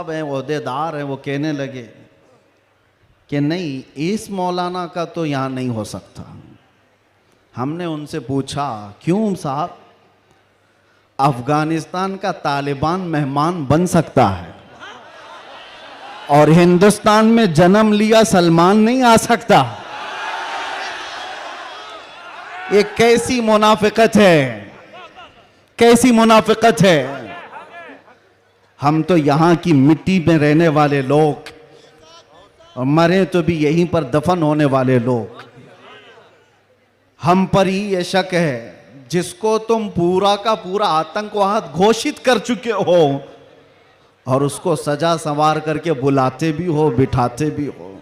साहब हैं, ओहदेदार हैं, वो कहने लगे कि नहीं, इस मौलाना का तो यहाँ नहीं हो सकता। हमने उनसे पूछा क्यों साहब? अफगानिस्तान का तालिबान मेहमान बन सकता है और हिंदुस्तान में जन्म लिया सलमान नहीं आ सकता। ये कैसी मुनाफिकत है, कैसी मुनाफिकत है। हम तो यहाँ की मिट्टी में रहने वाले लोग और मरे तो भी यहीं पर दफन होने वाले लोग, हम पर ही ये शक है जिसको तुम पूरा का पूरा आतंकवाद घोषित कर चुके हो और उसको सजा संवार करके बुलाते भी हो, बिठाते भी हो।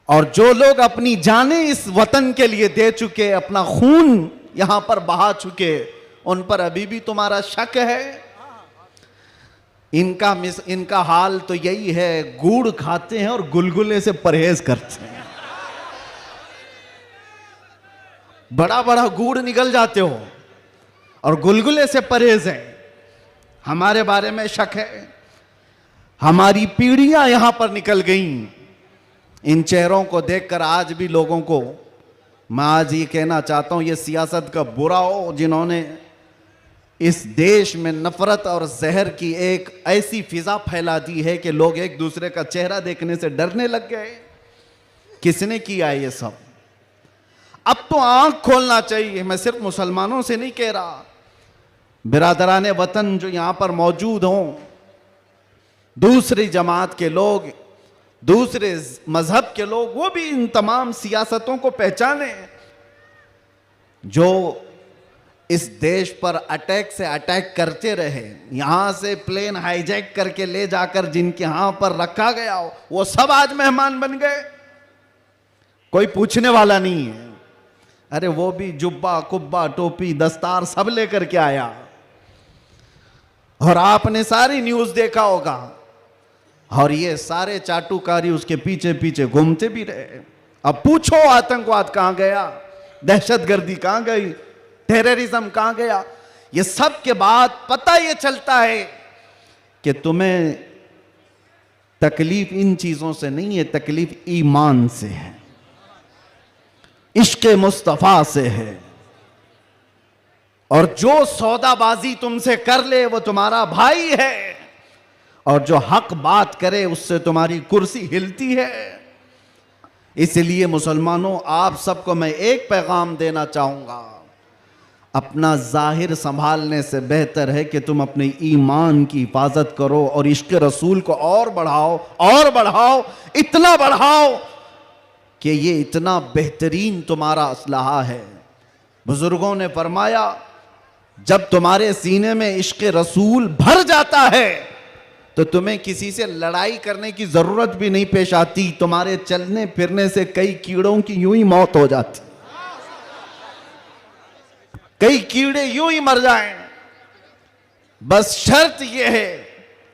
और जो लोग अपनी जानें इस वतन के लिए दे चुके, अपना खून यहां पर बहा चुके, उन पर अभी भी तुम्हारा शक है? इनका हाल तो यही है, गुड़ खाते हैं और गुलगुले से परहेज करते हैं। बड़ा बड़ा गुड़ निकल जाते हो और गुलगुले से परहेज है। हमारे बारे में शक है। हमारी पीढ़ियां यहां पर निकल गईं। इन चेहरों को देखकर आज भी लोगों को मैं आज ये कहना चाहता हूं, ये सियासत का बुरा हो जिन्होंने इस देश में नफरत और जहर की एक ऐसी फिजा फैला दी है कि लोग एक दूसरे का चेहरा देखने से डरने लग गए। किसने किया ये सब? अब तो आंख खोलना चाहिए। मैं सिर्फ मुसलमानों से नहीं कह रहा, बिरादराने वतन जो यहां पर मौजूद हों, दूसरी जमात के लोग, दूसरे मजहब के लोग, वो भी इन तमाम सियासतों को पहचाने जो इस देश पर अटैक से अटैक करते रहे। यहां से प्लेन हाईजैक करके ले जाकर जिनके यहां पर रखा गया हो, वो सब आज मेहमान बन गए। कोई पूछने वाला नहीं है। अरे वो भी जुब्बा, कुब्बा, टोपी, दस्तार सब लेकर के आया। और आपने सारी न्यूज देखा होगा। और ये सारे चाटुकारी उसके पीछे पीछे घूमते भी रहे। अब पूछो आतंकवाद कहां गया, दहशतगर्दी कहां गई, टेररिज्म कहां गया? ये सब के बाद पता ये चलता है कि तुम्हें तकलीफ इन चीजों से नहीं है, तकलीफ ईमान से है, इश्क़ मुस्तफ़ा से है। और जो सौदाबाजी तुमसे कर ले वो तुम्हारा भाई है, और जो हक बात करे उससे तुम्हारी कुर्सी हिलती है। इसलिए मुसलमानों, आप सबको मैं एक पैगाम देना चाहूंगा, अपना जाहिर संभालने से बेहतर है कि तुम अपने ईमान की हिफाजत करो और इश्क़ रसूल को और बढ़ाओ, और बढ़ाओ, इतना बढ़ाओ कि ये इतना बेहतरीन तुम्हारा असलहा है। बुजुर्गों ने फरमाया, जब तुम्हारे सीने में इश्क़ रसूल भर जाता है तो तुम्हें किसी से लड़ाई करने की जरूरत भी नहीं पेश आती। तुम्हारे चलने फिरने से कई कीड़ों की यूं ही मौत हो जाती, कई कीड़े यूं ही मर जाएं। बस शर्त यह है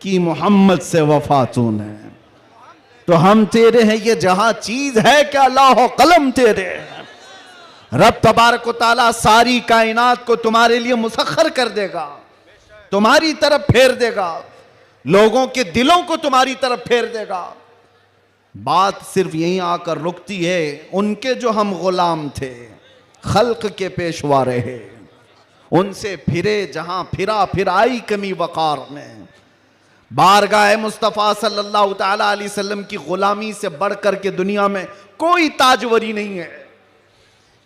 कि मोहम्मद से वफा तूने, तो हम तेरे हैं। ये जहां चीज है क्या लाहो कलम तेरे। रब तबारक व तआला सारी कायनात को तुम्हारे लिए मुसख्खर कर देगा, तुम्हारी तरफ फेर देगा, लोगों के दिलों को तुम्हारी तरफ फेर देगा। बात सिर्फ यहीं आकर रुकती है। उनके जो हम गुलाम थे, खल्क के पेशवा रहे, उनसे फिरे जहां फिरा, फिर आई कमी वकार में। बारगाह मुस्तफ़ा सल्लल्लाहु ताला अलैहि वसल्लम की गुलामी से बढ़कर के दुनिया में कोई ताजवरी नहीं है।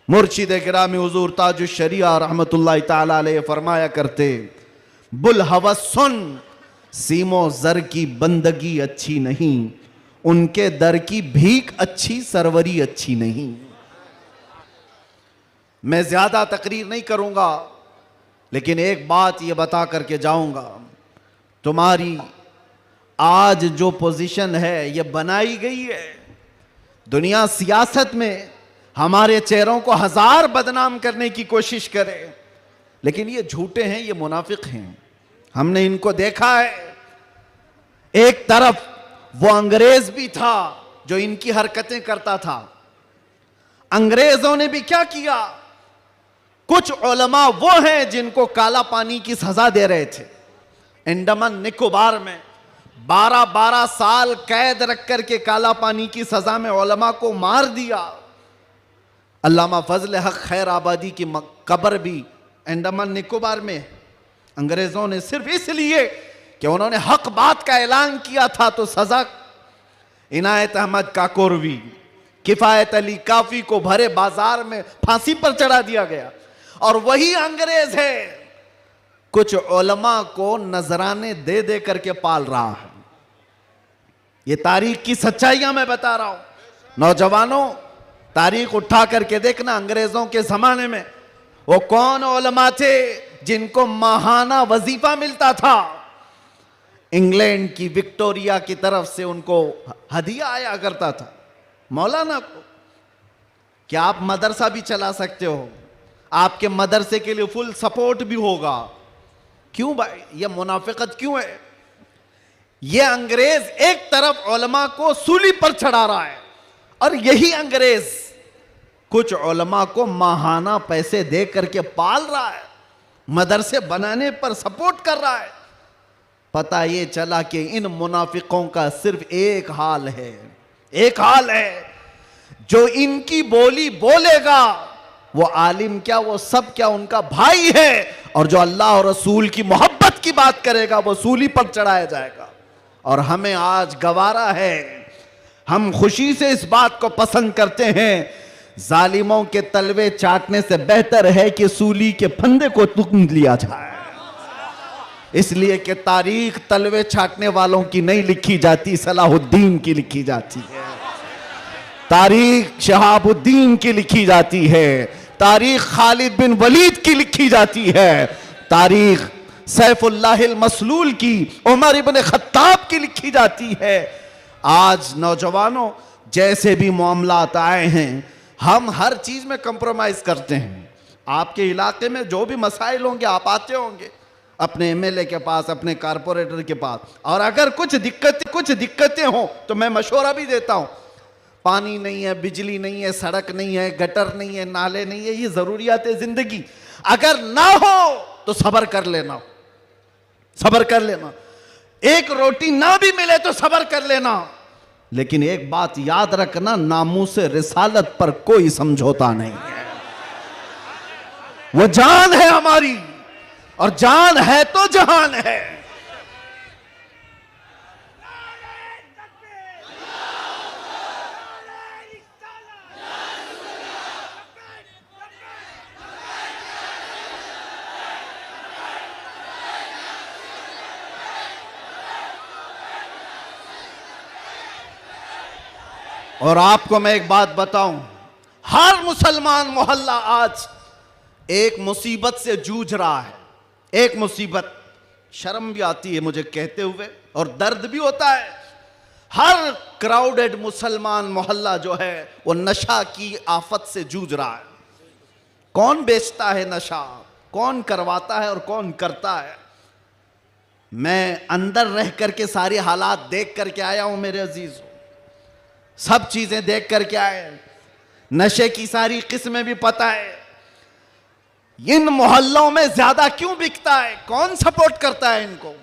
मुर्शिद गिरामी हुजूर ताजुश शरिया रहमतुल्लाह ताला अलैह फरमाया करते, बुल हवस सुन, सीमो जर की बंदगी अच्छी नहीं, उनके दर की भीख अच्छी, सरवरी अच्छी नहीं। मैं ज्यादा तकरीर नहीं करूंगा, लेकिन एक बात ये बता करके जाऊंगा, तुम्हारी आज जो पोजीशन है ये बनाई गई है। दुनिया सियासत में हमारे चेहरों को हजार बदनाम करने की कोशिश करे, लेकिन ये झूठे हैं, ये मुनाफिक हैं। हमने इनको देखा है। एक तरफ वो अंग्रेज भी था जो इनकी हरकतें करता था। अंग्रेजों ने भी क्या किया? कुछ उलमा वो हैं जिनको काला पानी की सजा दे रहे थे। अंडमान निकोबार में 12-12 साल कैद रख करके काला पानी की सजा में उलमा को मार दिया। अल्लामा फजल हक खैर आबादी की कब्र भी अंडमान निकोबार में। अंग्रेजों ने सिर्फ इसलिए कि उन्होंने हक बात का ऐलान किया था तो सजा। इनायत अहमद काकोरवी, किफायत अली काफी को भरे बाजार में फांसी पर चढ़ा दिया गया। और वही अंग्रेज है कुछ उलमा को नजराने दे दे करके पाल रहा है। ये तारीख की सच्चाइयां मैं बता रहा हूं। नौजवानों, तारीख उठा करके देखना, अंग्रेजों के जमाने में वो कौन उलमा थे जिनको माहाना वजीफा मिलता था। इंग्लैंड की विक्टोरिया की तरफ से उनको हदिया आया करता था। मौलाना को क्या आप मदरसा भी चला सकते हो, आपके मदरसे के लिए फुल सपोर्ट भी होगा। क्यों भाई, ये मुनाफिकत क्यों है? ये अंग्रेज एक तरफ उलमा को सूली पर चढ़ा रहा है और यही अंग्रेज कुछ उलमा को माहाना पैसे दे करके पाल रहा है, मदरसे बनाने पर सपोर्ट कर रहा है। पता ये चला कि इन मुनाफिकों का सिर्फ एक हाल है, एक हाल है, जो इनकी बोली बोलेगा वो आलिम क्या, वो सब क्या, उनका भाई है। और जो अल्लाह और रसूल की मोहब्बत की बात करेगा वो सूली पर चढ़ाया जाएगा। और हमें आज गवारा है, हम खुशी से इस बात को पसंद करते हैं, जालिमों के तलवे चाटने से बेहतर है कि सूली के फंदे को तुम लिया जाए। इसलिए कि तारीख तलवे छाटने वालों की नहीं लिखी जाती, सलाहुद्दीन की लिखी जाती है। तारीख शहाबुद्दीन की लिखी जाती है, तारीख खालिद बिन वलीद की लिखी जाती है, तारीख सैफुल्लाहिल मसलूल की, उमर इब्न खत्ताब की लिखी जाती है। आज नौजवानों, जैसे भी मामलात आए हैं, हम हर चीज में कंप्रोमाइज करते हैं। आपके इलाके में जो भी मसाइल होंगे आप आते होंगे अपने एमएलए के पास, अपने कारपोरेटर के पास, और अगर कुछ दिक्कतें हो तो मैं मशवरा भी देता हूं। पानी नहीं है, बिजली नहीं है, सड़क नहीं है, गटर नहीं है, नाले नहीं है, ये जरूरियात है जिंदगी। अगर ना हो तो सब्र कर लेना, सब्र कर लेना। एक रोटी ना भी मिले तो सब्र कर लेना, लेकिन एक बात याद रखना, नामूसे रिसालत पर कोई समझौता नहीं है। वो जान है हमारी, और जान है तो जहान है। और आपको मैं एक बात बताऊं, हर मुसलमान मोहल्ला आज एक मुसीबत से जूझ रहा है। एक मुसीबत, शर्म भी आती है मुझे कहते हुए और दर्द भी होता है। हर क्राउडेड मुसलमान मोहल्ला जो है वो नशा की आफत से जूझ रहा है। कौन बेचता है नशा, कौन करवाता है और कौन करता है। मैं अंदर रह करके सारे हालात देख करके आया हूं मेरे अजीजों, सब चीजें देख करके आए, नशे की सारी किस्में भी पता है। इन मोहल्लों में ज्यादा क्यों बिकता है, कौन सपोर्ट करता है इनको,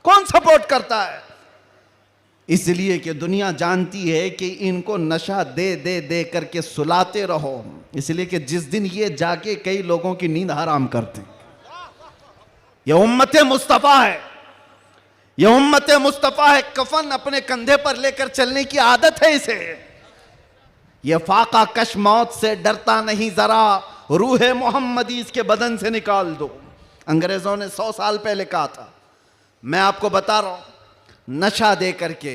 कौन सपोर्ट करता है? इसलिए कि दुनिया जानती है कि इनको नशा दे दे दे करके सुलाते रहो, इसलिए कि जिस दिन ये जाके कई लोगों की नींद हराम करते हैं। ये उम्मत मुस्तफा है, ये उम्मत मुस्तफा है। कफन अपने कंधे पर लेकर चलने की आदत है इसे। ये फाका कश मौत से डरता नहीं जरा, रूह मोहम्मदी इसके बदन से निकाल दो। अंग्रेजों ने 100 साल पहले कहा था। मैं आपको बता रहा हूं, नशा दे करके,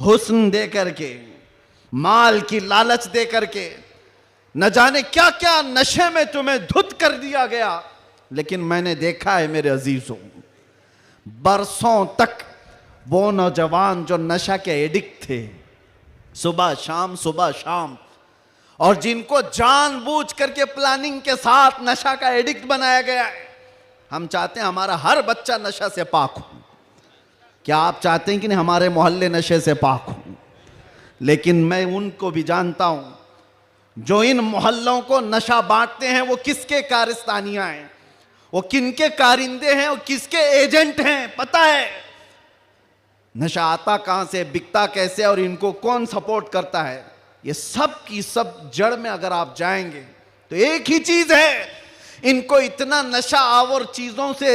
हुस्न दे करके, माल की लालच दे करके, न जाने क्या क्या नशे में तुम्हें धुत कर दिया गया। लेकिन मैंने देखा है मेरे अजीजों, बरसों तक वो नौजवान जो नशा के एडिक्ट थे, सुबह शाम, और जिनको जानबूझ करके प्लानिंग के साथ नशा का एडिक्ट बनाया गया है। हम चाहते हैं हमारा हर बच्चा नशा से पाक हो। क्या आप चाहते हैं कि नहीं हमारे मोहल्ले नशे से पाक हो? लेकिन मैं उनको भी जानता हूं जो इन मोहल्लों को नशा बांटते हैं, वो किसके कारस्तानियां हैं, वो किनके कारिंदे हैं, वो किसके एजेंट हैं, पता है। नशा आता कहां से, बिकता कैसे और इनको कौन सपोर्ट करता है, ये सब की सब जड़ में अगर आप जाएंगे तो एक ही चीज है, इनको इतना नशा और चीजों से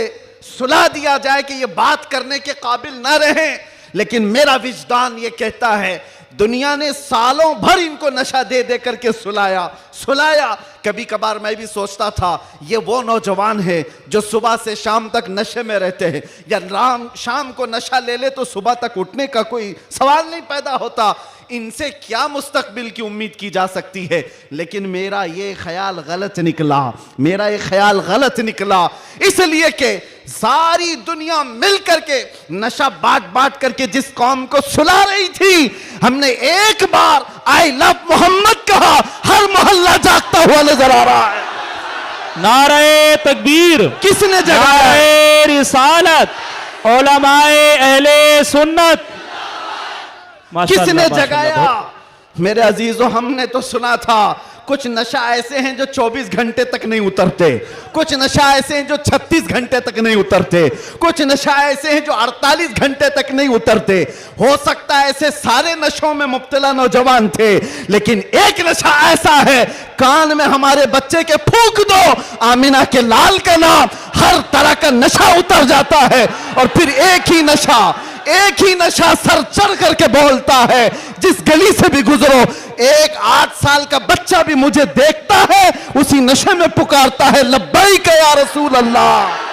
सुला दिया जाए कि ये बात करने के काबिल ना रहे। लेकिन मेरा विजदान ये कहता है दुनिया ने सालों भर इनको नशा दे दे करके सुलाया। कभी कभार मैं भी सोचता था ये वो नौजवान है जो सुबह से शाम तक नशे में रहते हैं, या शाम को नशा ले ले तो सुबह तक उठने का कोई सवाल नहीं पैदा होता, इनसे क्या मुस्तकबिल की उम्मीद की जा सकती है। लेकिन मेरा ये ख्याल गलत निकला, इसलिए कि सारी दुनिया मिल करके नशा बांट करके जिस कौम को सुला रही थी, हमने एक बार आई लव मोहम्मद कहा, हर मोहल्ला जागता हुआ नजर आ रहा है। नारे तकबीर, किसने जगाया? नारे रिसालत, उलमाए अहले सुन्नत, किसने जगाया? मेरे अजीजों, हमने तो सुना था कुछ नशा ऐसे हैं जो 24 घंटे तक नहीं उतरते, कुछ नशा ऐसे हैं जो 36 घंटे तक नहीं उतरते, कुछ नशा ऐसे हैं जो 48 घंटे तक नहीं उतरते। हो सकता है ऐसे सारे नशों में मुब्तला नौजवान थे, लेकिन एक नशा ऐसा है, कान में हमारे बच्चे के फूंक दो आमिना के लाल का नाम, हर तरह का नशा उतर जाता है। और फिर एक ही नशा सर चढ़ करके बोलता है, जिस गली से भी गुजरो, एक 8 साल का बच्चा भी मुझे देखता है, उसी नशे में पुकारता है लब्बैक या रसूल अल्लाह।